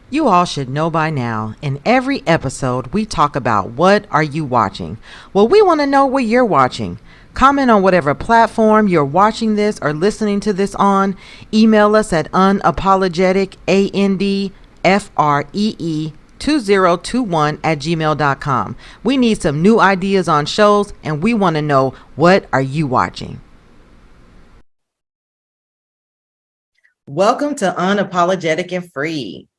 You all should know by now, in every episode, we talk about what are you watching? Well, we want to know what you're watching. Comment on whatever platform you're watching this or listening to this on. Email us at unapologetic2021 We need some new ideas on shows, and we want to know what are you watching? Welcome to Unapologetic and Free.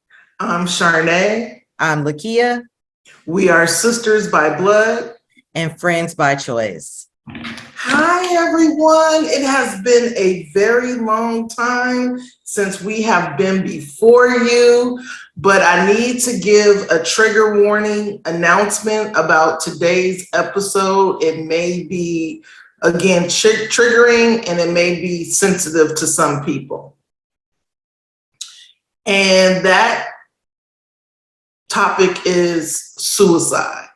I'm Charnay. I'm Lekia. We are sisters by blood and friends by choice. Hi, everyone. It has been a very long time since we have been before you, but I need to give a trigger warning announcement about today's episode. It may be, again, triggering, and it may be sensitive to some people. And that topic is suicide.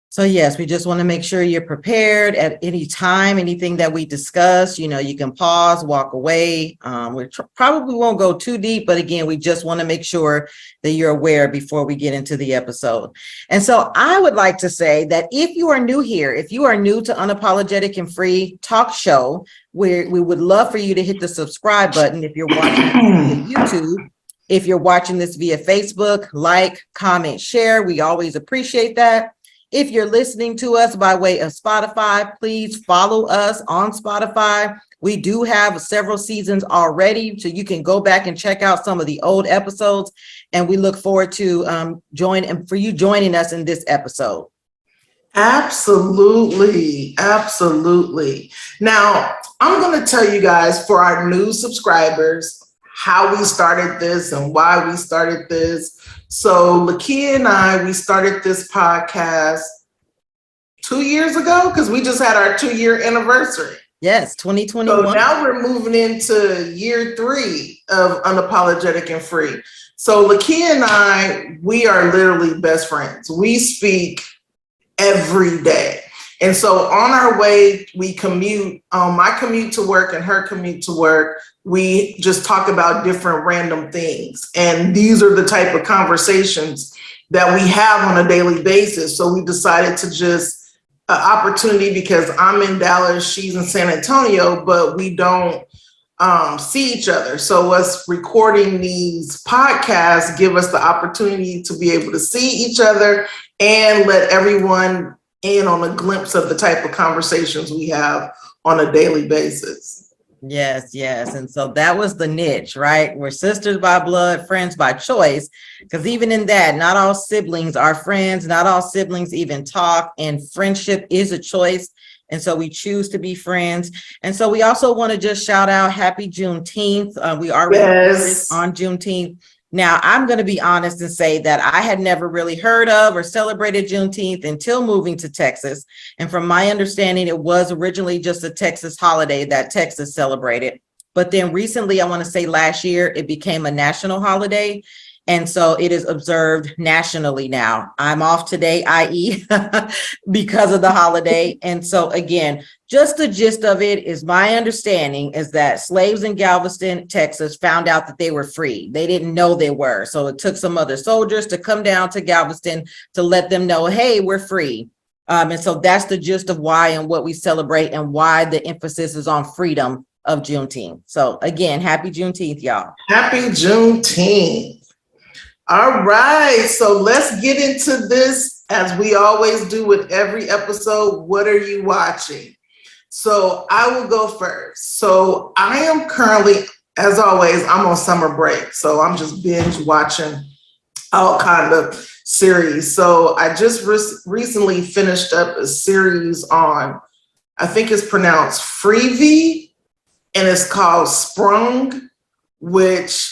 So yes, we just want to make sure you're prepared at any time. Anything that we discuss, you can pause, walk away. We probably won't go too deep, but again, we just want to make sure that you're aware before we get into the episode. And so I would like to say that if you are new here, if you are new to Unapologetic and Free Talk Show, we would love for you to hit the subscribe button if you're watching via YouTube. If you're watching this via Facebook, like, comment, share. We always appreciate that. If you're listening to us by way of Spotify, please follow us on Spotify. We do have several seasons already, so you can go back and check out some of the old episodes. And we look forward to joining us in this episode. Absolutely. Absolutely. Now, I'm going to tell you guys, for our new subscribers, how we started this and why we started this. So Lekia and I, we started this podcast 2 years ago because we just had our 2-year anniversary. Yes, 2021. So now we're moving into year 3 of Unapologetic and Free. So Lekia and I, we are literally best friends. We speak every day. And so on our way, we commute, my commute to work and her commute to work. We just talk about different random things. And these are the type of conversations that we have on a daily basis. So we decided to just opportunity, because I'm in Dallas, she's in San Antonio, but we don't see each other. So us recording these podcasts give us the opportunity to be able to see each other and let everyone in on a glimpse of the type of conversations we have on a daily basis. Yes. And so that was the niche, right? We're sisters by blood, friends by choice, because even in that, not all siblings are friends, not all siblings even talk, and friendship is a choice. And so we choose to be friends. And so we also want to just shout out Happy Juneteenth. We are on Juneteenth. Now, I'm going to be honest and say that I had never really heard of or celebrated Juneteenth until moving to Texas. And from my understanding, it was originally just a Texas holiday that Texas celebrated. But then recently, I want to say last year, it became a national holiday. And so it is observed nationally now. I'm off today, i.e., because of the holiday. And so again, just the gist of it is, my understanding is that slaves in Galveston, Texas, found out that they were free. They didn't know they were. So it took some other soldiers to come down to Galveston to let them know, hey, we're free. And so that's the gist of why and what we celebrate, and why the emphasis is on freedom of Juneteenth. So again, happy Juneteenth, y'all. Happy Juneteenth. All right, so let's get into this, as we always do with every episode. What are you watching? So I will go first. So I am currently, as always, I'm on summer break. So I'm just binge watching all kind of series. So I just recently finished up a series on, I think it's pronounced Freevee, and it's called Sprung, which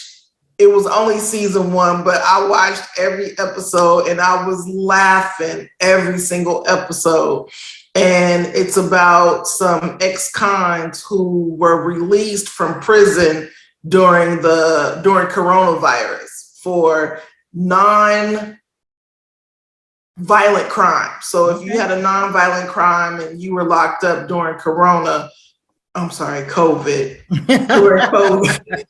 it was only season 1, but I watched every episode and I was laughing every single episode. And it's about some ex-cons who were released from prison during coronavirus for non-violent crime. So if you had a non-violent crime and you were locked up during Corona, I'm sorry, COVID. During COVID,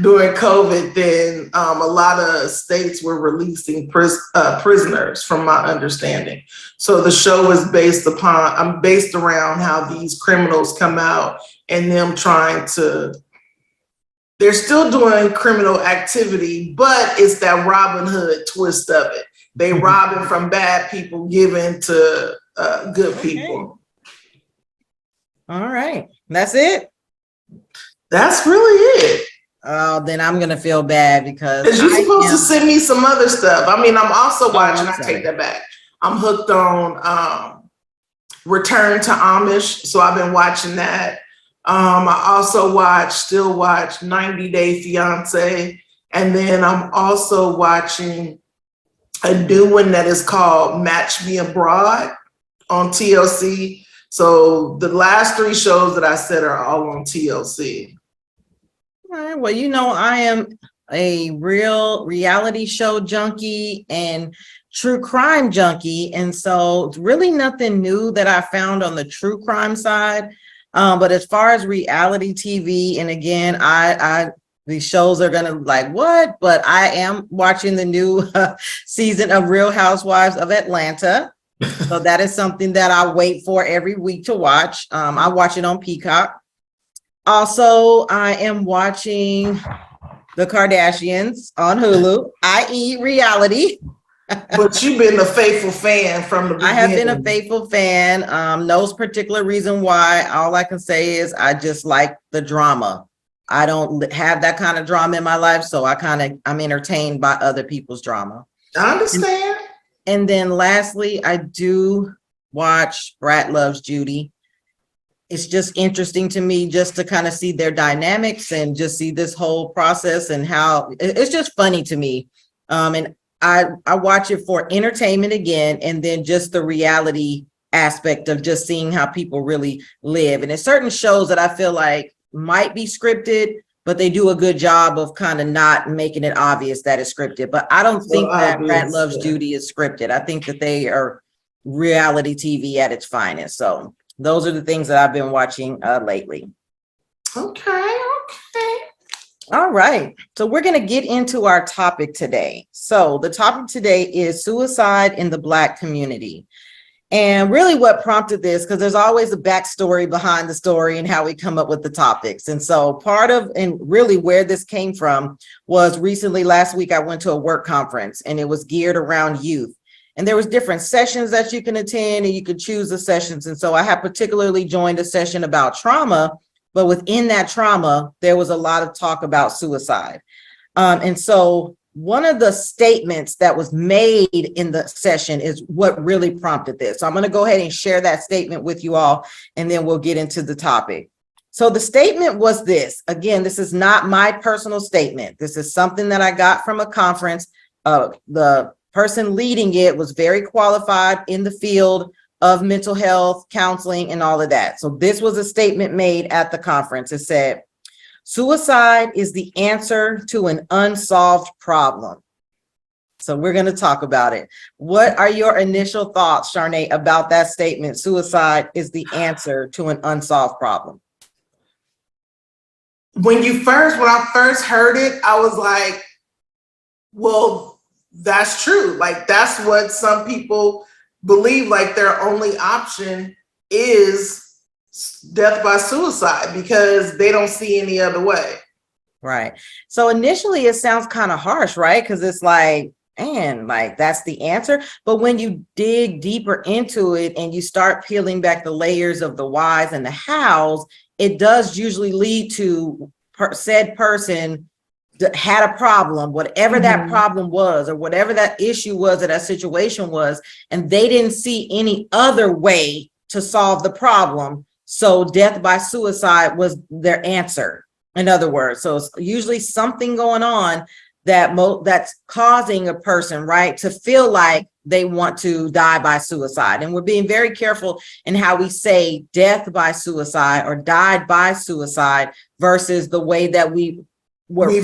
during COVID, then a lot of states were releasing prisoners, from my understanding. So the show is based around how these criminals come out and them trying to. They're still doing criminal activity, but it's that Robin Hood twist of it. They robbing from bad people, giving to good people. All right, that's it. That's really it. Oh, then I'm gonna feel bad because you're supposed to send me some other stuff. I mean, I'm also watching. I take that back. I'm hooked on Return to Amish, so I've been watching that. I also still watch 90 Day Fiance, and then I'm also watching a new one that is called Match Me Abroad on TLC. So the last 3 shows that I said are all on TLC. All right. Well, I am a real reality show junkie and true crime junkie. And so it's really nothing new that I found on the true crime side. But as far as reality TV, and again, these shows are gonna like what? But I am watching the new season of Real Housewives of Atlanta. So that is something that I wait for every week to watch. I watch it on Peacock. Also, I am watching The Kardashians on Hulu, i.e. reality. But you've been a faithful fan from the beginning. I have been a faithful fan. No particular reason why. All I can say is I just like the drama. I don't have that kind of drama in my life, so I'm entertained by other people's drama. I understand. And then lastly, I do watch Brat Loves Judy. It's just interesting to me just to kind of see their dynamics and just see this whole process and how it's just funny to me. And I watch it for entertainment again, and then just the reality aspect of just seeing how people really live. And there's certain shows that I feel like might be scripted, but they do a good job of kind of not making it obvious that it's scripted. But I don't think that Brat Loves Judy is scripted. I think that they are reality TV at its finest. So those are the things that I've been watching lately. Okay. All right. So we're going to get into our topic today. So the topic today is suicide in the Black community. And really what prompted this, because there's always a backstory behind the story and how we come up with the topics. And so part of, and really where this came from was recently last week, I went to a work conference and it was geared around youth. And there was different sessions that you can attend and you could choose the sessions. And so I had particularly joined a session about trauma, but within that trauma, there was a lot of talk about suicide. And so one of the statements that was made in the session is what really prompted this. So I'm going to go ahead and share that statement with you all, and then we'll get into the topic. So the statement was this. Again, this is not my personal statement. This is something that I got from a conference. The person leading it was very qualified in the field of mental health, counseling, and all of that. So this was a statement made at the conference. It said, "Suicide is the answer to an unsolved problem." So we're going to talk about it. What are your initial thoughts, Sharnae, about that statement? Suicide is the answer to an unsolved problem. When I first heard it, I was like, well, that's true. Like, that's what some people believe, like their only option is death by suicide because they don't see any other way. Right. So initially it sounds kind of harsh, right? Because it's like, man, like that's the answer. But when you dig deeper into it and you start peeling back the layers of the whys and the hows, it does usually lead to said person that had a problem, whatever that problem was, or whatever that issue was, or that situation was, and they didn't see any other way to solve the problem. So death by suicide was their answer. In other words, so it's usually something going on that's causing a person, right, to feel like they want to die by suicide. And we're being very careful in how we say death by suicide or died by suicide versus the way that we've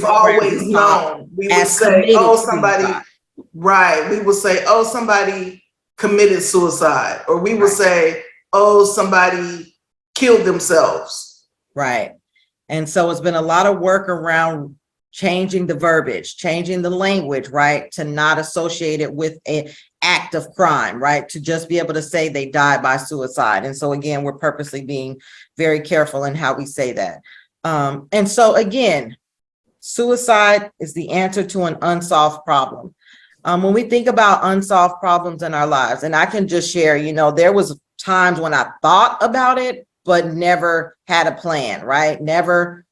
always known. We would say, oh, somebody, right. We would say, oh, somebody committed suicide, or we would say, oh, somebody killed themselves. Right. And so it's been a lot of work around changing the verbiage, changing the language, right? To not associate it with an act of crime, right? To just be able to say they died by suicide. And so again, we're purposely being very careful in how we say that. And so again, suicide is the answer to an unsolved problem. When we think about unsolved problems in our lives, and I can just share, there was times when I thought about it, but never had a plan, right? Never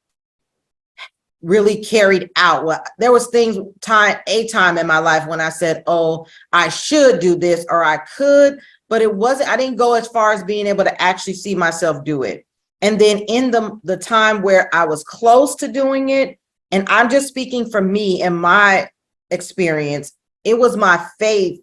really carried out. Well, there was a time in my life when I said, oh, I should do this, or I could, but I didn't go as far as being able to actually see myself do it. And then in the time where I was close to doing it, and I'm just speaking for me and my experience, it was my faith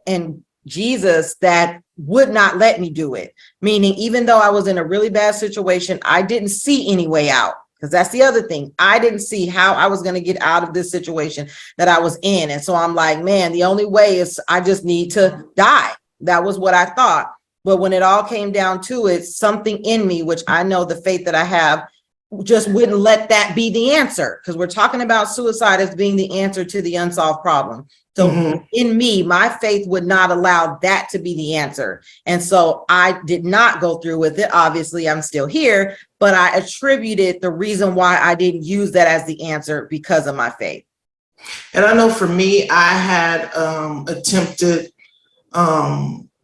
in Jesus that would not let me do it. Meaning, even though I was in a really bad situation, I didn't see any way out. Because that's the other thing. I didn't see how I was going to get out of this situation that I was in. And so I'm like, man, the only way is I just need to die. That was what I thought. But when it all came down to it, something in me, which I know the faith that I have, just wouldn't let that be the answer, because we're talking about suicide as being the answer to the unsolved problem. So in me, my faith would not allow that to be the answer. And so I did not go through with it. Obviously, I'm still here, but I attributed the reason why I didn't use that as the answer because of my faith. And I know for me, I had attempted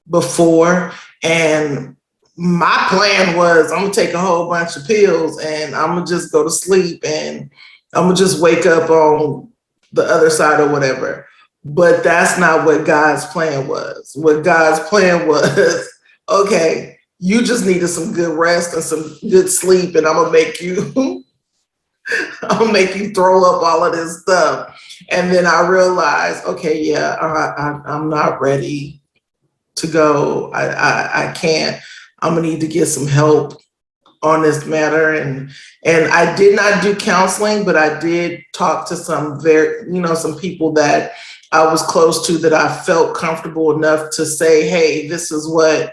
before, and my plan was I'm gonna take a whole bunch of pills and I'm gonna just go to sleep and I'm gonna just wake up on the other side or whatever. But that's not what God's plan was. What God's plan was, okay, you just needed some good rest and some good sleep, and I'm gonna make you throw up all of this stuff. And then I realized, okay, yeah, I'm not ready to go. I can't. I'm gonna need to get some help on this matter. And I did not do counseling, but I did talk to some some people that I was close to, that I felt comfortable enough to say, hey, this is what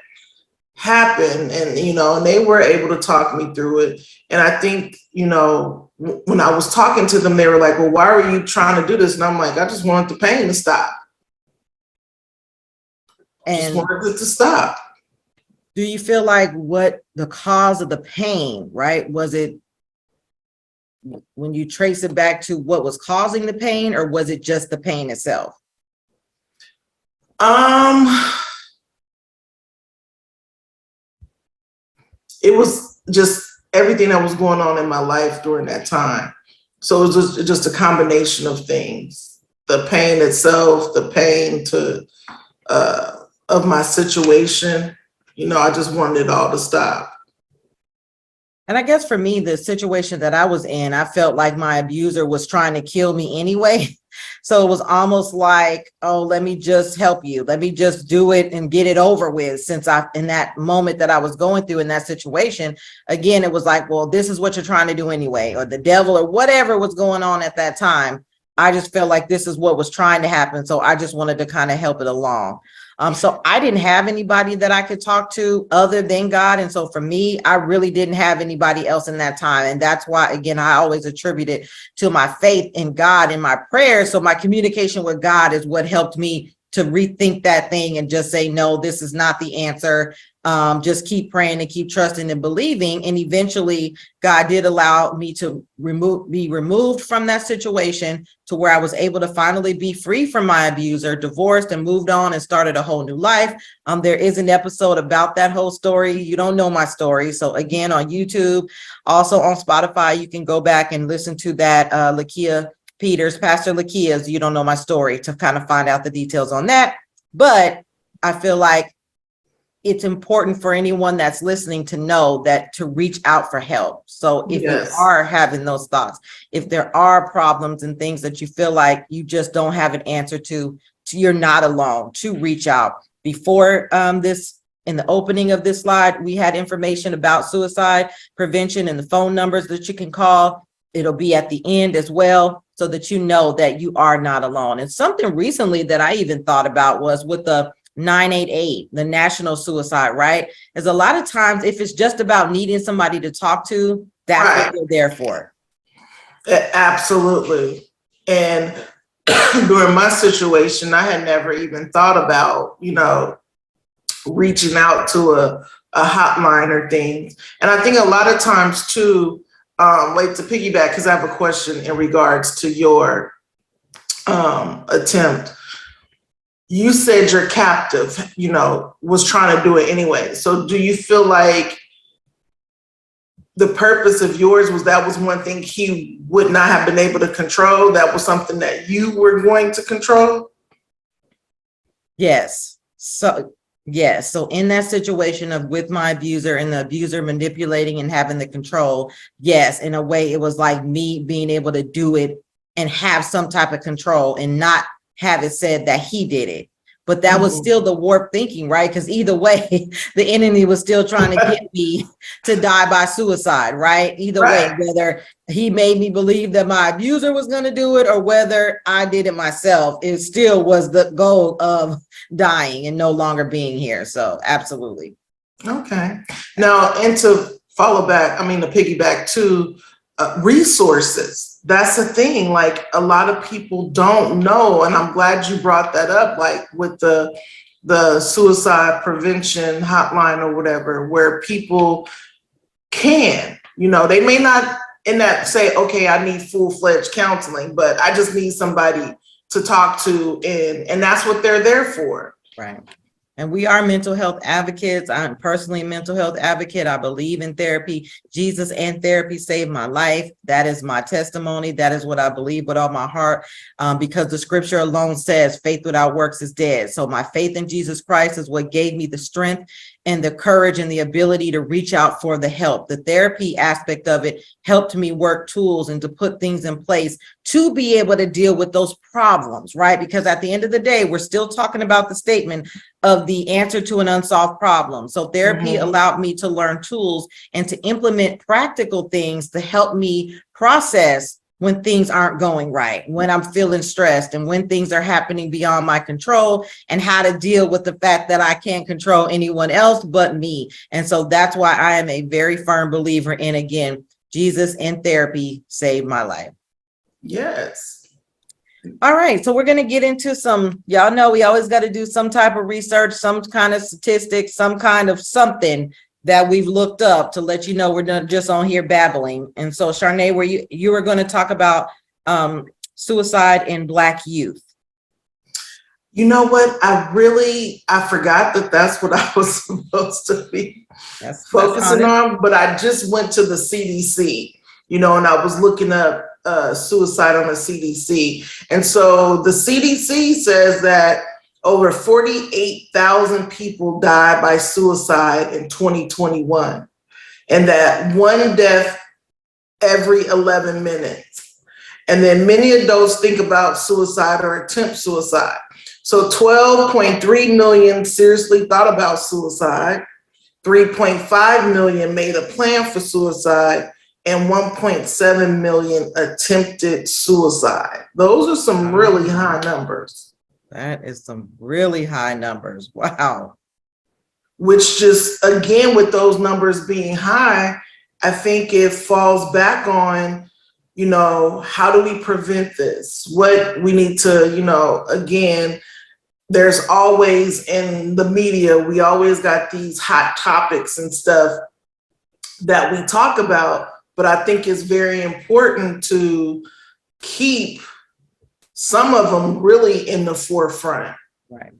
happened. And, and they were able to talk me through it. And I think, when I was talking to them, they were like, well, why are you trying to do this? And I'm like, I just wanted the pain to stop. Just wanted it to stop. Do you feel like what the cause of the pain, right? Was it when you trace it back to what was causing the pain, or was it just the pain itself? It was just everything that was going on in my life during that time. So it was just a combination of things. The pain itself, the pain of my situation. I just wanted it all to stop. And I guess for me, the situation that I was in, I felt like my abuser was trying to kill me anyway. So it was almost like, oh, let me just help you. Let me just do it and get it over with. Since in that moment that I was going through in that situation, again, it was like, well, this is what you're trying to do anyway, or the devil, or whatever was going on at that time. I just felt like this is what was trying to happen. So I just wanted to kind of help it along. So I didn't have anybody that I could talk to other than God. And so for me, I really didn't have anybody else in that time. And that's why, again, I always attribute it to my faith in God and my prayers. So my communication with God is what helped me to rethink that thing and just say, no, this is not the answer. Just keep praying and keep trusting and believing. And eventually God did allow me to be removed from that situation to where I was able to finally be free from my abuser, divorced, and moved on and started a whole new life. There is an episode about that whole story. You don't know my story. So again, on YouTube, also on Spotify, you can go back and listen to that Lekia Peters, Pastor Lekia's You Don't Know My Story, to kind of find out the details on that. But I feel like it's important for anyone that's listening to know that to reach out for help. So if you are having those thoughts, if there are problems and things that you feel like you just don't have an answer to you're not alone, to reach out. Before this, in the opening of this slide, we had information about suicide prevention and the phone numbers that you can call. It'll be at the end as well, so that you know that you are not alone. And something recently that I even thought about was with the 988, the National Suicide, right? Is a lot of times, if it's just about needing somebody to talk to, That's Right. what they're there for. Absolutely. And during my situation, I had never even thought about, reaching out to a hotline or things. And I think a lot of times too, wait to piggyback, because I have a question in regards to your attempt. You said your captive, was trying to do it anyway. So do you feel like the purpose of yours was one thing he would not have been able to control? That was something that you were going to control? Yes. So yes. So in that situation of with my abuser and the abuser manipulating and having the control, yes, in a way it was like me being able to do it and have some type of control and not have it said that he did it. But that was still the warped thinking, right? Because either way, the enemy was still trying to get me to die by suicide, right? Either way, whether he made me believe that my abuser was going to do it or whether I did it myself, it still was the goal of dying and no longer being here. So absolutely. Okay. Now, and to to piggyback to resources. That's the thing. Like, a lot of people don't know, and I'm glad you brought that up. Like with the suicide prevention hotline or whatever, where people can, they may not in that say, okay, I need full-fledged counseling, but I just need somebody to talk to, and that's what they're there for. Right. And we are mental health advocates. I'm personally a mental health advocate. I believe in therapy. Jesus and therapy saved my life. That is my testimony. That is what I believe with all my heart, because the scripture alone says faith without works is dead. So my faith in Jesus Christ is what gave me the strength and the courage and the ability to reach out for the help. The therapy aspect of it helped me work tools and to put things in place to be able to deal with those problems, right? Because at the end of the day, we're still talking about the statement of the answer to an unsolved problem. So therapy allowed me to learn tools and to implement practical things to help me process when things aren't going right, when I'm feeling stressed and when things are happening beyond my control, and how to deal with the fact that I can't control anyone else but me. And so that's why I am a very firm believer in, again, Jesus and therapy saved my life. Yes. All right, so we're going to get into some, y'all know we always got to do some type of research, some kind of statistics, some kind of something that we've looked up to let you know we're not just on here babbling. And so, Sharnae, you were going to talk about suicide in Black youth. You know what? I forgot that that's what I was supposed to be focusing on, but I just went to the CDC, and I was looking up suicide on the CDC. And so the CDC says that over 48,000 people died by suicide in 2021, and that one death every 11 minutes. And then many adults think about suicide or attempt suicide. So 12.3 million seriously thought about suicide, 3.5 million made a plan for suicide, and 1.7 million attempted suicide. Those are some really high numbers. That is some really high numbers. Wow. Which just, again, with those numbers being high, I think it falls back on, how do we prevent this? What we need to, again, there's always in the media, we always got these hot topics and stuff that we talk about, but I think it's very important to keep some of them really in the forefront. Right.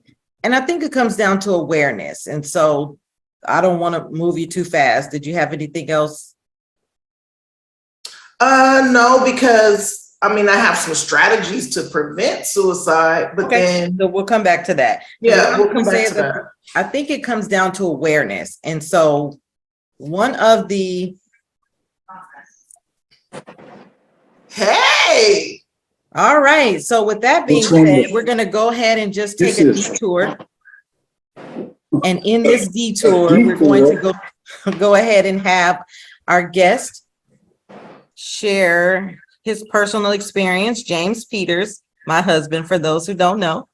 And I think it comes down to awareness. And so I don't want to move you too fast. Did you have anything else? No, because I have some strategies to prevent suicide, but then so we'll come back to that. Yeah, we'll come back to that. I think it comes down to awareness. And so one of the Hey. All right. So with that being said, we're going to go ahead and just take a detour. And in this detour, we're going to go ahead and have our guest share his personal experience, James Peters, my husband, for those who don't know,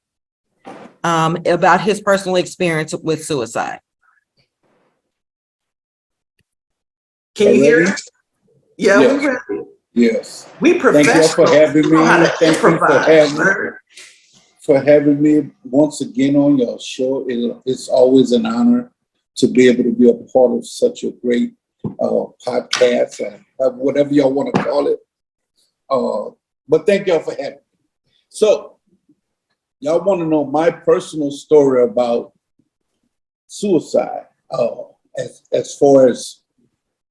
about his personal experience with suicide. Can you hear it? Yeah, we Yes. ready. Yes. We Thank y'all for professionals. having We know how me. to Thank you improvise, sir. for having me once again on your show. It's always an honor to be able to be a part of such a great podcast, whatever y'all want to call it. But thank y'all for having me. So, y'all want to know my personal story about suicide, as far as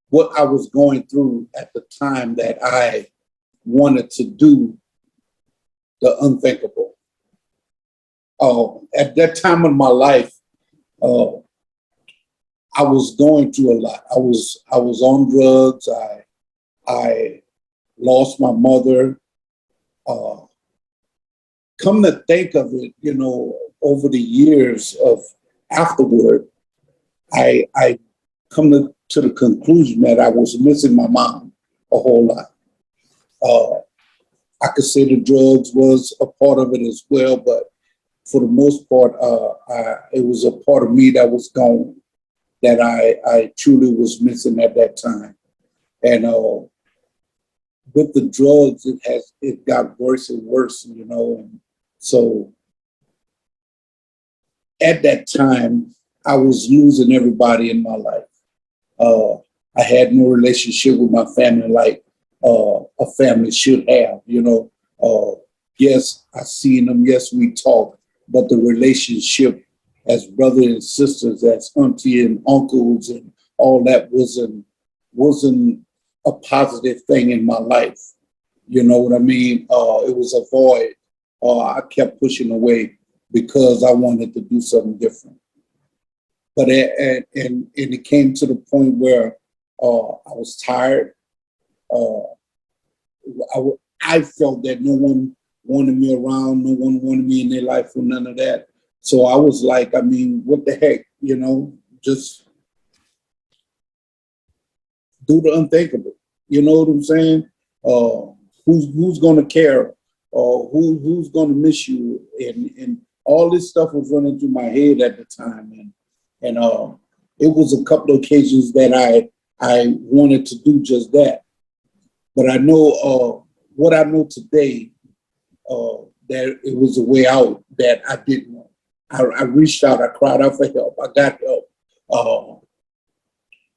what I was going through at the time that I wanted to do the unthinkable. At that time in my life, uh, I was going through a lot. I was on drugs. I lost my mother. Uh, Come to think of it, over the years of afterward, I come to the conclusion that I was missing my mom a whole lot. Uh, I could say the drugs was a part of it as well, but for the most part, it was a part of me that was gone, that I truly was missing at that time. And with the drugs, it got worse and worse, And so at that time, I was losing everybody in my life. Uh, I had no relationship with my family like a family should have. Yes, I seen them. Yes, we talk, but the relationship as brothers and sisters, as auntie and uncles, and all that wasn't a positive thing in my life. You know what I mean? It was a void. I kept pushing away because I wanted to do something different. But and it came to the point where I was tired. Uh, I felt that no one wanted me around, no one wanted me in their life or none of that. So I was like, I mean, what the heck, just do the unthinkable. You know what I'm saying? Uh, who's gonna care? Who's gonna miss you? And all this stuff was running through my head at the time, and it was a couple of occasions that I wanted to do just that. But I know what I know today, that it was a way out that I didn't know. I reached out, I cried out for help, I got help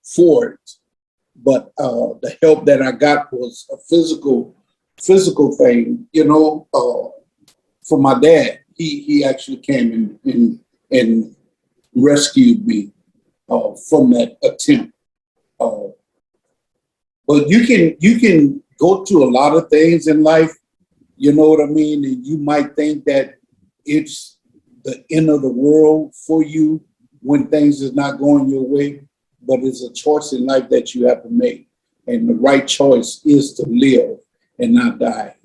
for it. But the help that I got was a physical thing, from my dad. He actually came and rescued me from that attempt. Uh, but you can go through a lot of things in life, you know what I mean, and you might think that it's the end of the world for you when things is not going your way, but it's a choice in life that you have to make, and the right choice is to live and not die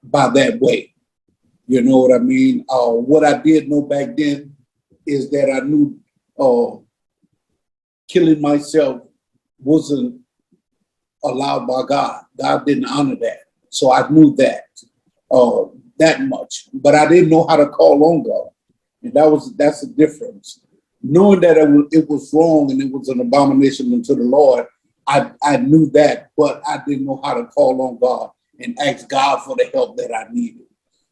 by that way. You know what I mean? What I did know back then is that I knew uh, killing myself wasn't allowed by God. God didn't honor that. So I knew uh, that much, but I didn't know how to call on God. And that's the difference. Knowing that it was wrong and it was an abomination unto the Lord, I knew that, but I didn't know how to call on God and ask God for the help that I needed.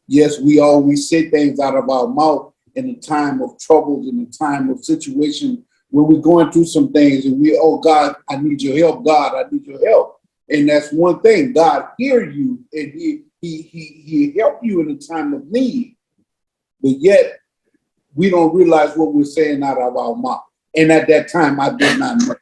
Yes, we always say things out of our mouth in a time of troubles, in a time of situation when we're going through some things and oh God, I need your help. God, I need your help. And that's one thing. God hear you and he help you in a time of need. But yet we don't realize what we're saying out of our mouth. And at that time, I did not know.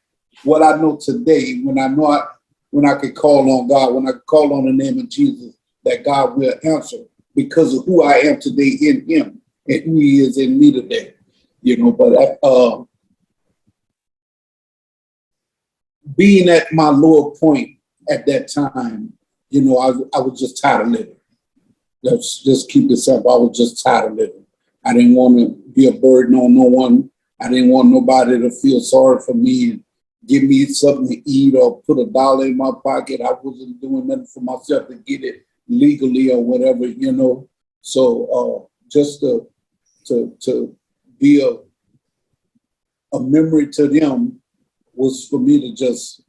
What I know today, when I could call on God, when I call on the name of Jesus, that God will answer because of who I am today in Him and who He is in me today. But being at my lower point at that time, I was just tired of living. Let's just keep this up. I was just tired of living. I didn't want to be a burden on no one. I didn't want nobody to feel sorry for me and give me something to eat or put $1 in my pocket. I wasn't doing nothing for myself to get it legally or whatever. So just to be a memory to them was for me to just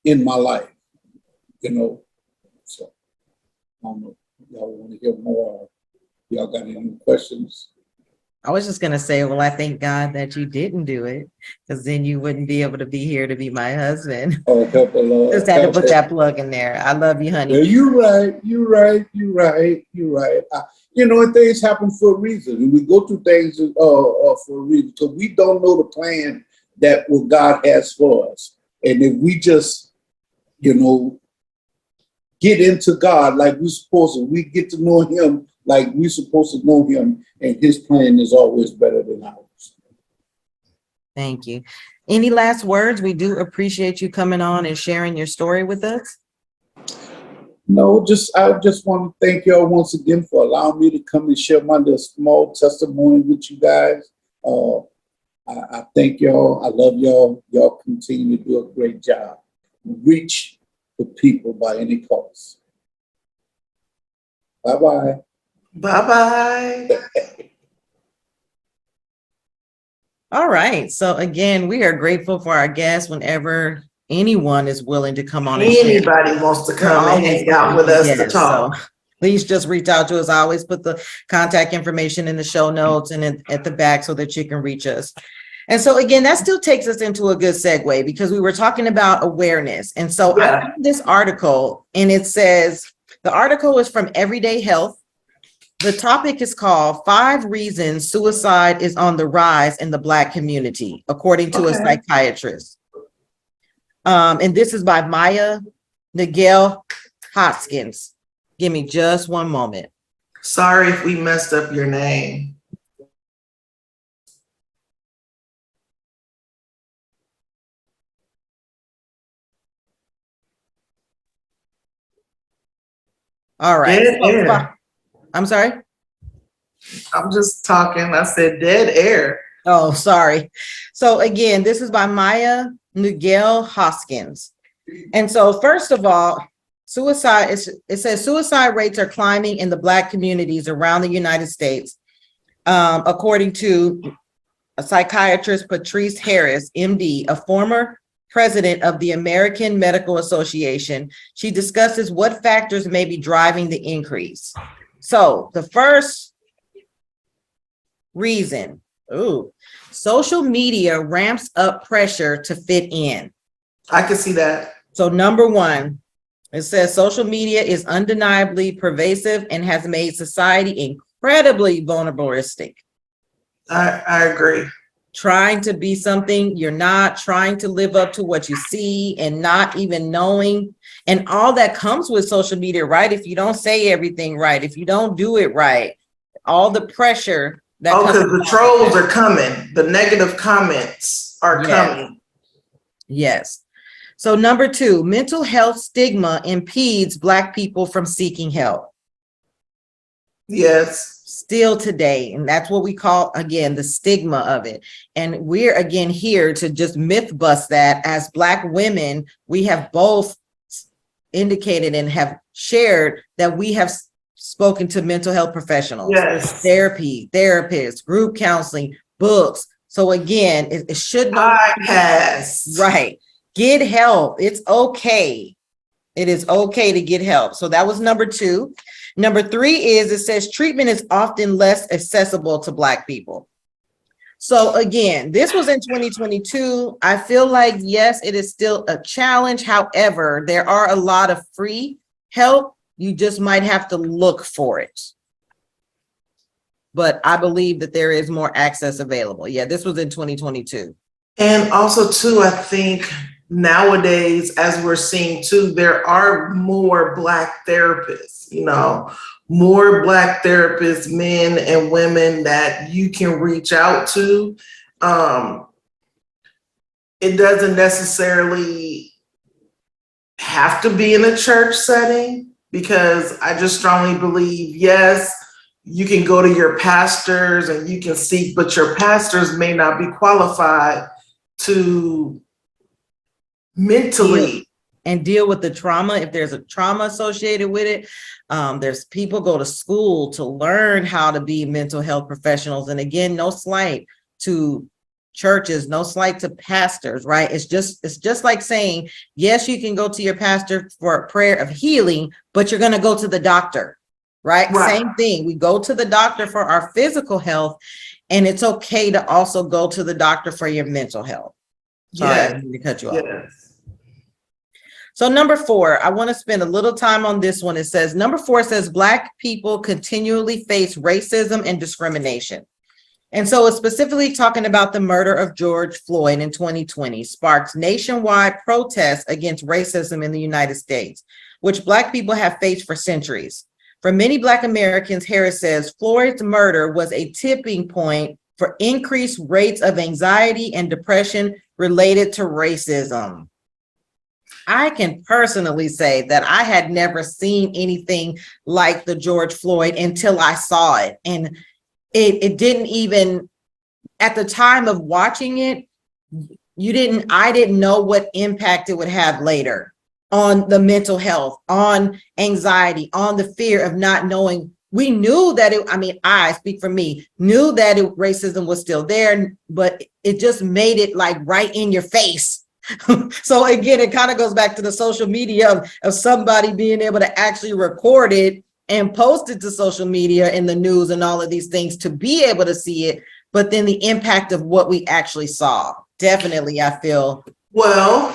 in my life, you know. So I don't know. Y'all want to hear more? Y'all got any questions? I was just going to say, well, I thank God that you didn't do it, because then you wouldn't be able to be here to be my husband. Oh, help the Lord. Just had to put Help that plug in there. I love you, honey. Yeah, you're right. You're right. You're right. You're right. You know, and things happen for a reason. And we go through things for a reason, because we don't know the plan that what God has for us. And if we just, you know, get into God like we're supposed to, we get to know Him like we're supposed to know Him, and His plan is always better than ours. Thank you. Any last words? We do appreciate you coming on and sharing your story with us. No, I just want to thank y'all once again for allowing me to come and share my little small testimony with you guys. I thank y'all. I love y'all. Y'all continue to do a great job. Reach the people by any cost. Bye-bye. Bye-bye. All right. So again, we are grateful for our guests. Whenever anyone is willing to come on and share, Anybody wants to come and hang out with us to talk. So please just reach out to us. I always put the contact information in the show notes and at the back so that you can reach us. And so again, that still takes us into a good segue, because we were talking about awareness. And so I found this article, and it says, the article is from Everyday Health. The topic is called 5 Reasons Suicide is on the Rise in the Black Community, according to a psychiatrist. And this is by Maya Nigel Hoskins. Give me just one moment. Sorry if we messed up your name. All right. Dead air. I'm sorry. I'm just talking. I said dead air. Oh, sorry. So again, this is by Maya Nigel Hoskins. And so first of all, it says suicide rates are climbing in the Black communities around the United States, according to a psychiatrist, Patrice Harris, MD, a former president of the American Medical Association. She discusses what factors may be driving the increase. So the first reason, social media ramps up pressure to fit in. I can see that. So number one, it says social media is undeniably pervasive and has made society incredibly vulnerabilistic. I agree. Trying to be something you're not, trying to live up to what you see and not even knowing, and all that comes with social media, right? If you don't say everything right, if you don't do it right, all the pressure that because the trolls are coming, the negative comments are coming. Yes. So number 2, mental health stigma impedes Black people from seeking help. Yes. Still today, and that's what we call, again, the stigma of it. And we're again here to just myth bust that. As Black women, we have both indicated and have shared that we have spoken to mental health professionals, therapists, group counseling, books. So again, it should podcast. Right. Get help. It's okay. It is okay to get help. So that was number 2. Number 3 is, it says treatment is often less accessible to Black people. So again, this was in 2022. I feel like, yes, it is still a challenge. However, there are a lot of free help. You just might have to look for it. But I believe that there is more access available. Yeah, this was in 2022. And also too, I think nowadays, as we're seeing too, there are more Black therapists, more Black therapists, men and women that you can reach out to. It doesn't necessarily have to be in a church setting, because I just strongly believe, yes, you can go to your pastors and you can seek, but your pastors may not be qualified to mentally and deal with the trauma. If there's a trauma associated with it, there's people go to school to learn how to be mental health professionals. And again, no slight to churches, no slight to pastors, right? It's just like saying, yes, you can go to your pastor for a prayer of healing, but you're going to go to the doctor, right? Same thing. We go to the doctor for our physical health, and it's okay to also go to the doctor for your mental health. Sorry, I didn't mean to cut you off. So number 4, I want to spend a little time on this one. It says, number 4 says, Black people continually face racism and discrimination. And so it's specifically talking about the murder of George Floyd in 2020 sparked nationwide protests against racism in the United States, which Black people have faced for centuries. For many Black Americans, Harris says, Floyd's murder was a tipping point for increased rates of anxiety and depression related to racism. I can personally say that I had never seen anything like the George Floyd until I saw it. And it didn't even, at the time of watching it, I didn't know what impact it would have later on the mental health, on anxiety, on the fear of not knowing. We knew that I speak for me, knew that racism was still there, but it just made it like right in your face. So again, it kind of goes back to the social media of somebody being able to actually record it and post it to social media and the news and all of these things to be able to see it, but then the impact of what we actually saw. Definitely, I feel. Well,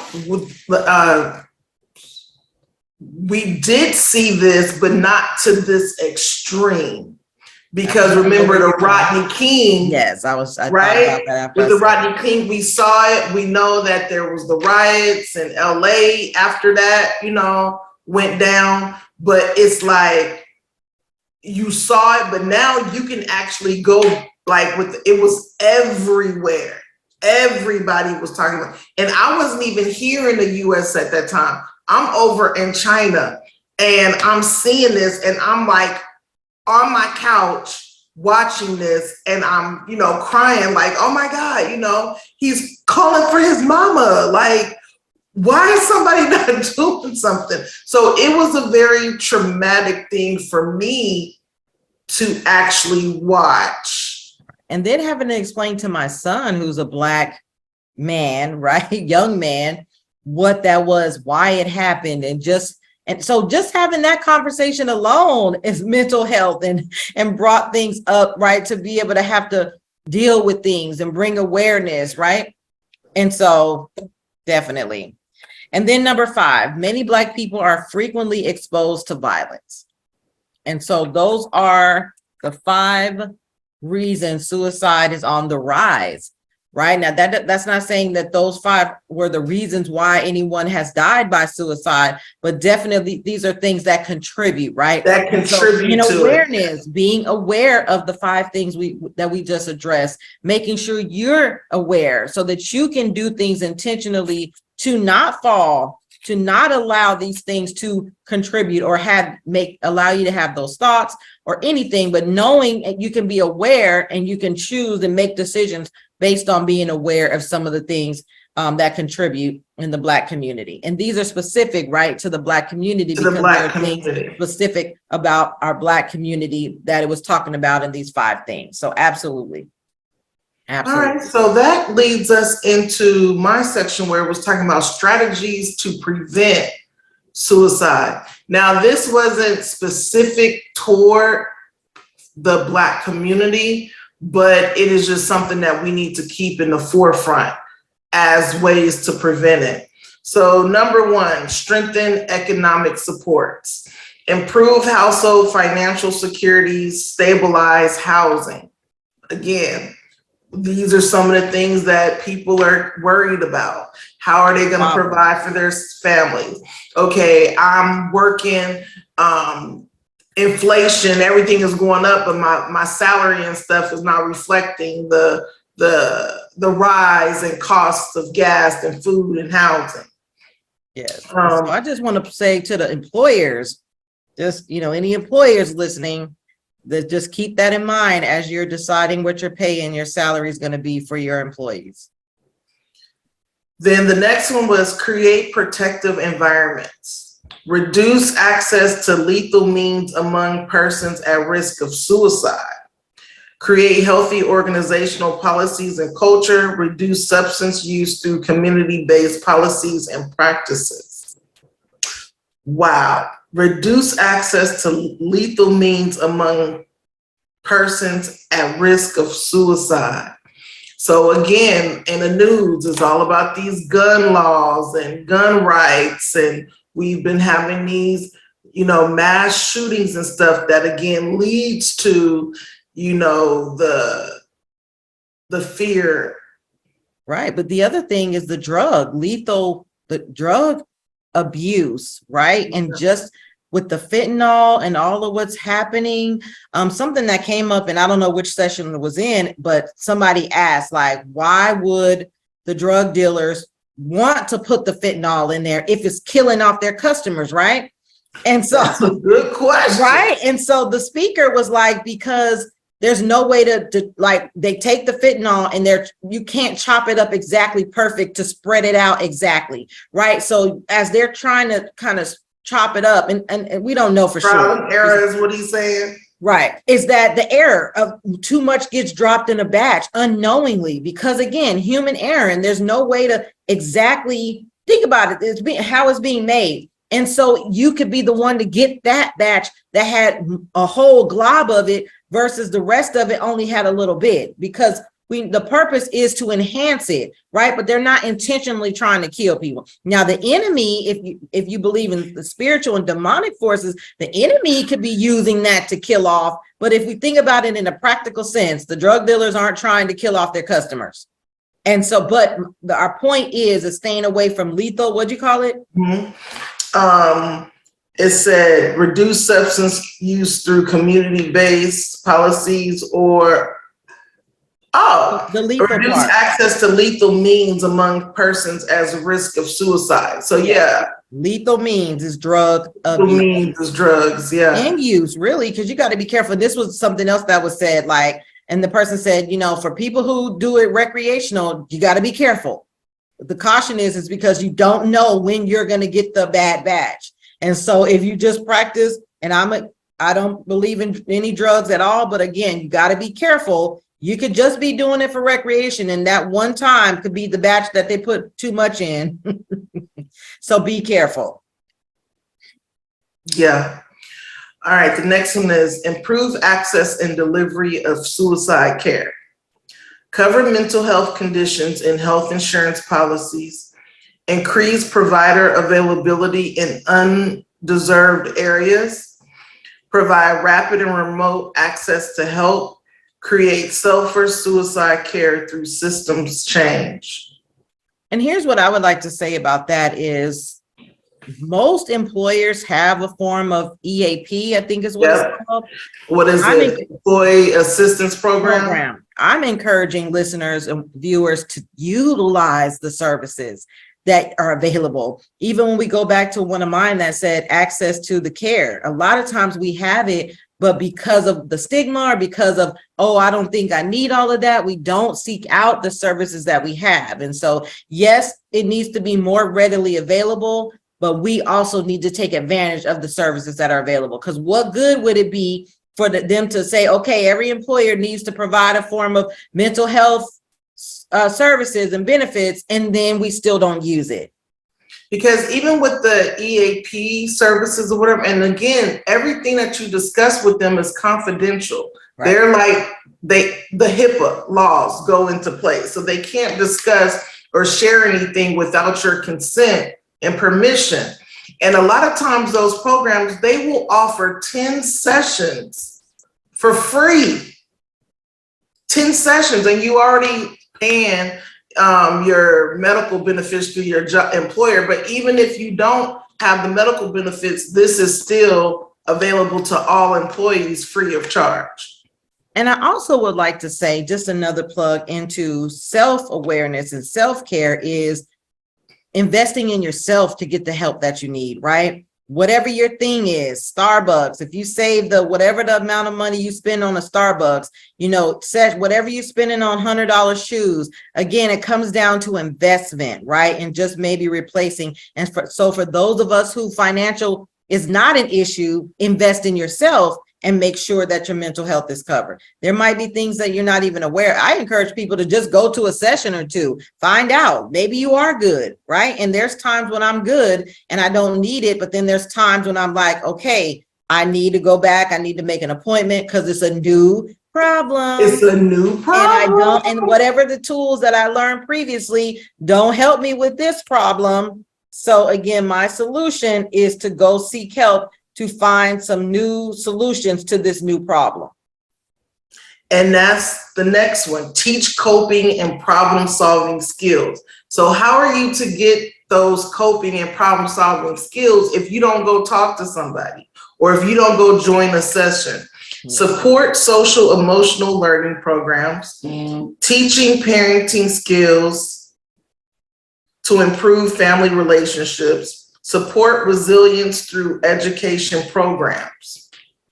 we did see this, but not to this extreme. Because remember the Rodney King. Yes, I right? With the Rodney King, we saw it. We know that there was the riots in LA after that, went down. But it's like, you saw it, but now you can actually go it was everywhere. Everybody was talking about, and I wasn't even here in the US at that time. I'm over in China and I'm seeing this and I'm like on my couch watching this and I'm, crying like, oh my God, he's calling for his mama. Like, why is somebody not doing something? So it was a very traumatic thing for me to actually watch. And then having to explain to my son, who's a Black man, right, young man, what that was, why it happened, and so just having that conversation alone is mental health and brought things up, right, to be able to have to deal with things and bring awareness, right? And so definitely. And then number 5, many Black people are frequently exposed to violence. And so those are the 5 reasons suicide is on the rise, right? Now that's not saying that those 5 were the reasons why anyone has died by suicide, but definitely these are things that contribute, right? That contribute to awareness, being aware of the 5 things that we just addressed, making sure you're aware so that you can do things intentionally to not fall, to not allow these things to contribute or allow you to have those thoughts or anything, but knowing you can be aware and you can choose and make decisions based on being aware of some of the things that contribute in the Black community. And these are specific, right, to the Black community, because there are things specific about our Black community that it was talking about in these 5 things. So absolutely. Absolutely. All right, so that leads us into my section where it was talking about strategies to prevent suicide. Now, this wasn't specific toward the Black community, but it is just something that we need to keep in the forefront as ways to prevent it. So number 1, strengthen economic supports, improve household financial security, stabilize housing. Again, these are some of the things that people are worried about. How are they going to provide for their families? Okay, I'm working, inflation, everything is going up, but my salary and stuff is not reflecting the rise in costs of gas and food and housing. Yes. So I just want to say to the employers, just, any employers listening, that just keep that in mind as you're deciding what your pay and your salary is going to be for your employees. Then the next one was create protective environments, reduce access to lethal means among persons at risk of suicide. create healthy organizational policies and culture, reduce substance use through community-based policies and practices. Wow. Reduce access to lethal means among persons at risk of suicide. So again, in the news, it's all about these gun laws and gun rights, and we've been having these, mass shootings and stuff that again leads to, the fear. Right. But the other thing is the drug abuse, right? And just with the fentanyl and all of what's happening, something that came up, and I don't know which session it was in, but somebody asked, like, why would the drug dealers want to put the fentanyl in there if it's killing off their customers, right? And so that's a good question. Right. And so the speaker was like, because there's no way to like, they take the fentanyl and you can't chop it up exactly perfect to spread it out exactly. Right. So as they're trying to kind of chop it up, and we don't know for sure. Error is what he's saying. Right. Is that the error of too much gets dropped in a batch unknowingly, because again, human error, and there's no way to exactly think about it. How it's being made. And so you could be the one to get that batch that had a whole glob of it versus the rest of it only had a little bit, because the purpose is to enhance it, right? But they're not intentionally trying to kill people. Now, the enemy, if you believe in the spiritual and demonic forces, the enemy could be using that to kill off. But if we think about it in a practical sense, the drug dealers aren't trying to kill off their customers. And so, but our point is staying away from lethal, what'd you call it? Mm-hmm. It said reduce substance use through community-based policies or the lethal reduce part. access to lethal means among persons as a risk of suicide. So yeah. Lethal means is drug abuse. Lethal means is drugs, yeah. And use, really, because you got to be careful. This was something else that was said, like, and the person said, for people who do it recreational, you got to be careful. The caution is because you don't know when you're going to get the bad batch. And so if you just practice, and I don't believe in any drugs at all, but again, you got to be careful. You could just be doing it for recreation, and that one time could be the batch that they put too much in. So be careful. Yeah. All right. The next one is improve access and delivery of suicide care. Cover mental health conditions in health insurance policies. Increase provider availability in undeserved areas. Provide rapid and remote access to help. Create safer suicide care through systems change. And here's what I would like to say about that is most employers have a form of EAP, I think is what it's called. What is it? Employee Assistance Program. I'm encouraging listeners and viewers to utilize the services that are available. Even when we go back to one of mine that said access to the care, a lot of times we have it, but because of the stigma or because of, I don't think I need all of that, we don't seek out the services that we have. And so, yes, it needs to be more readily available, but we also need to take advantage of the services that are available. Because what good would it be for them to say, okay, every employer needs to provide a form of mental health services and benefits, and then we still don't use it? Because even with the EAP services or whatever, and again, everything that you discuss with them is confidential. Right. They're like, the HIPAA laws go into place. So they can't discuss or share anything without your consent and permission. And a lot of times those programs, they will offer 10 sessions for free. 10 sessions, and you already paying your medical benefits through your employer. But even if you don't have the medical benefits, this is still available to all employees free of charge. And I also would like to say, just another plug into self-awareness and self-care is investing in yourself to get the help that you need, right? Whatever your thing is, Starbucks, if you save whatever the amount of money you spend on a Starbucks, set whatever you're spending on $100 shoes, again, it comes down to investment, right? And just maybe replacing. And so for those of us who financial is not an issue, invest in yourself. and make sure that your mental health is covered. There might be things that you're not even aware. I encourage people to just go to a session or two, find out, maybe you are good, right? And there's times when I'm good and I don't need it, but then there's times when I'm like, okay, I need to go back. I need to make an appointment because it's a new problem. It's a new problem. And whatever the tools that I learned previously don't help me with this problem. So again, my solution is to go seek help to find some new solutions to this new problem. And that's the next one, teach coping and problem solving skills. So how are you to get those coping and problem solving skills if you don't go talk to somebody or if you don't go join a session? Support social emotional learning programs, teaching parenting skills to improve family relationships, support resilience through education programs.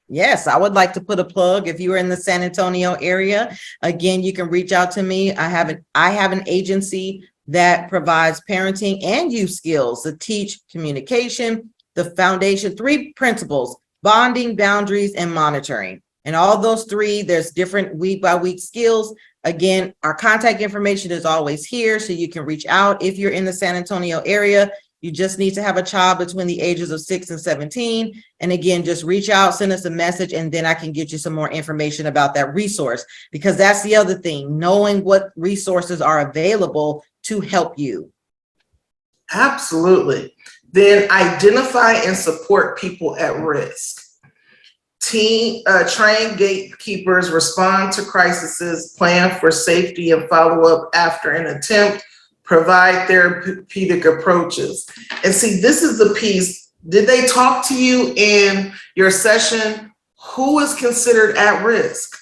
Yes, I would like to put a plug. If you are in the San Antonio area, again, you can reach out to me. I have an agency that provides parenting and youth skills to teach communication, the foundation, 3 principles: bonding, boundaries, and monitoring. And all those 3, there's different week by week skills. Again, our contact information is always here, so you can reach out if you're in the San Antonio area. You just need to have a child between the ages of 6 and 17. And again, just reach out, send us a message, and then I can get you some more information about that resource, because that's the other thing, knowing what resources are available to help you. Absolutely. Then identify and support people at risk. Train gatekeepers, respond to crises, plan for safety, and follow up after an attempt, provide therapeutic approaches. And see, this is the piece. Did they talk to you in your session? Who is considered at risk?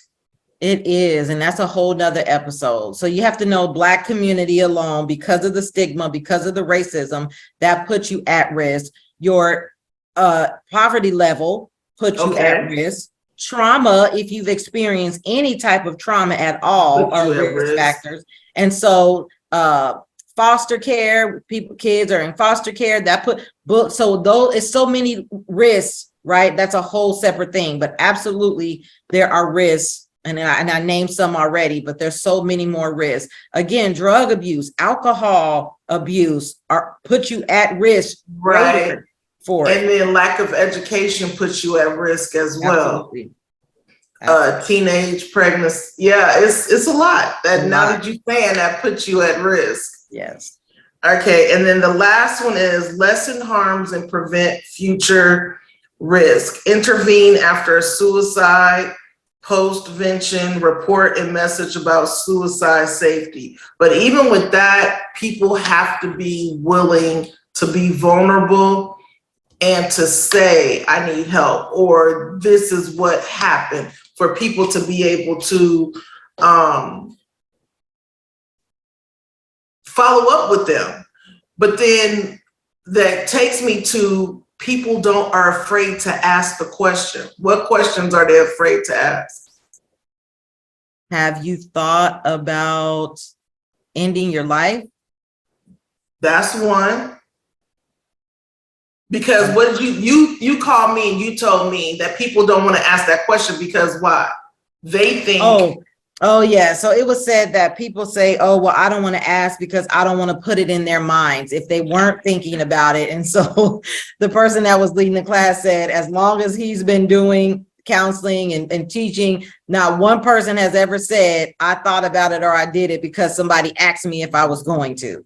It is, and that's a whole nother episode. So you have to know Black community alone, because of the stigma, because of the racism, that puts you at risk. Your poverty level puts you at risk. Trauma, if you've experienced any type of trauma at all, are risk factors. And so foster care, kids are in foster care, that so those, it's so many risks, right? That's a whole separate thing, but absolutely there are risks. And I named some already, but there's so many more risks. Again, drug abuse, alcohol abuse put you at risk, right? For and then lack of education puts you at risk as well. Absolutely. Teenage pregnancy, yeah, it's a lot. Now that you're saying that puts you at risk. Yes. Okay, and then the last one is lessen harms and prevent future risk. Intervene after a suicide. Postvention, report and message about suicide safety. But even with that, people have to be willing to be vulnerable and to say, I need help, or this is what happened, for people to be able to follow up with them. But then that takes me to people are afraid to ask the question. What questions are they afraid to ask? Have you thought about ending your life? That's one. Because what did you called me and you told me that people don't want to ask that question because why? They think. Oh yeah. So it was said that people say, oh, well, I don't want to ask because I don't want to put it in their minds if they weren't thinking about it. And so the person that was leading the class said, as long as he's been doing counseling and teaching, not one person has ever said, I thought about it or I did it because somebody asked me if I was going to.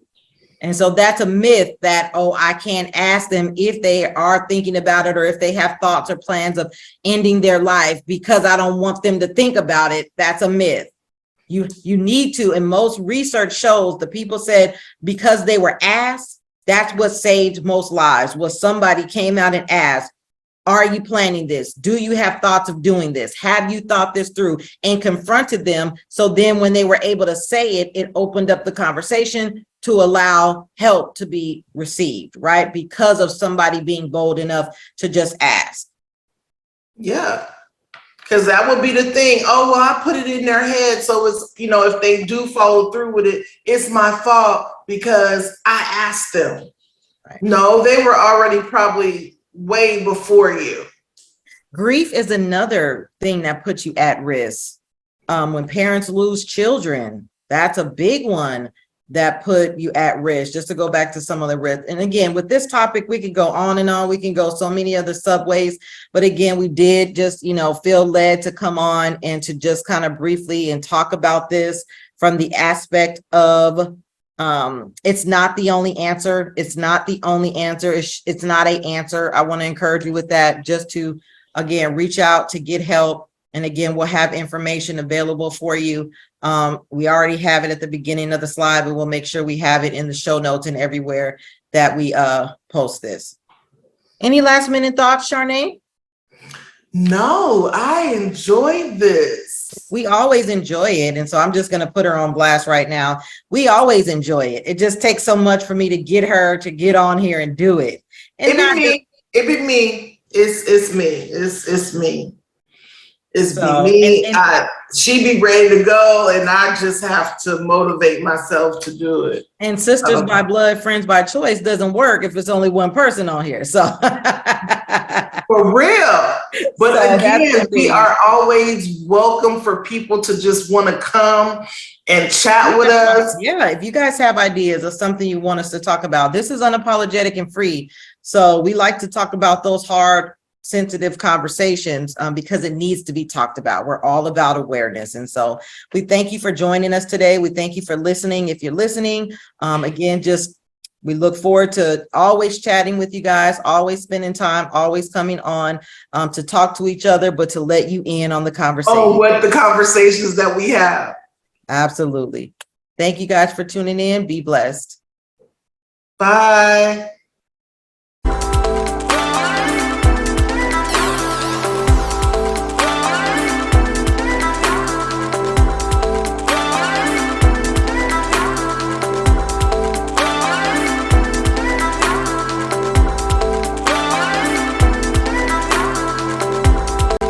And so that's a myth that, oh, I can't ask them if they are thinking about it or if they have thoughts or plans of ending their life because I don't want them to think about it. That's a myth. You need to, and most research shows the people said because they were asked, that's what saved most lives, was somebody came out and asked, are you planning this? Do you have thoughts of doing this? Have you thought this through? And confronted them. So then when they were able to say it, it opened up the conversation to allow help to be received, right? Because of somebody being bold enough to just ask. Yeah, because that would be the thing. Oh, well, I put it in their head. So it's, if they do follow through with it, it's my fault because I asked them. Right. No, they were already probably way before you. Grief is another thing that puts you at risk. When parents lose children, that's a big one that put you at risk. Just to go back to some of the risk. And again, with this topic, we could go on and on. We can go so many other subways. But again, we did just, feel led to come on and to just kind of briefly and talk about this from the aspect of it's not the only answer. It's not the only answer. It's not an answer. I want to encourage you with that, just to, again, reach out to get help. And again, we'll have information available for you. We already have it at the beginning of the slide, but we'll make sure we have it in the show notes and everywhere that we post this. Any last minute thoughts, Charnay? No, I enjoyed this. We always enjoy it. And so I'm just going to put her on blast right now. We always enjoy it. It just takes so much for me to get her to get on here and do it. And It be me. It's me. It's me. It's me. She be ready to go, and I just have to motivate myself to do it. And sisters by blood, friends by choice doesn't work if it's only one person on here. So for real. But so again, we are always welcome for people to just want to come and chat with us. Yeah, if you guys have ideas of something you want us to talk about, this is unapologetic and free. So we like to talk about those hard, sensitive conversations because it needs to be talked about. We're all about awareness. And so we thank you for joining us today. We thank you for listening. If you're listening, again, we look forward to always chatting with you guys, always spending time, always coming on to talk to each other, but to let you in on the conversation. Oh, what the conversations that we have. Absolutely. Thank you guys for tuning in. Be blessed. Bye.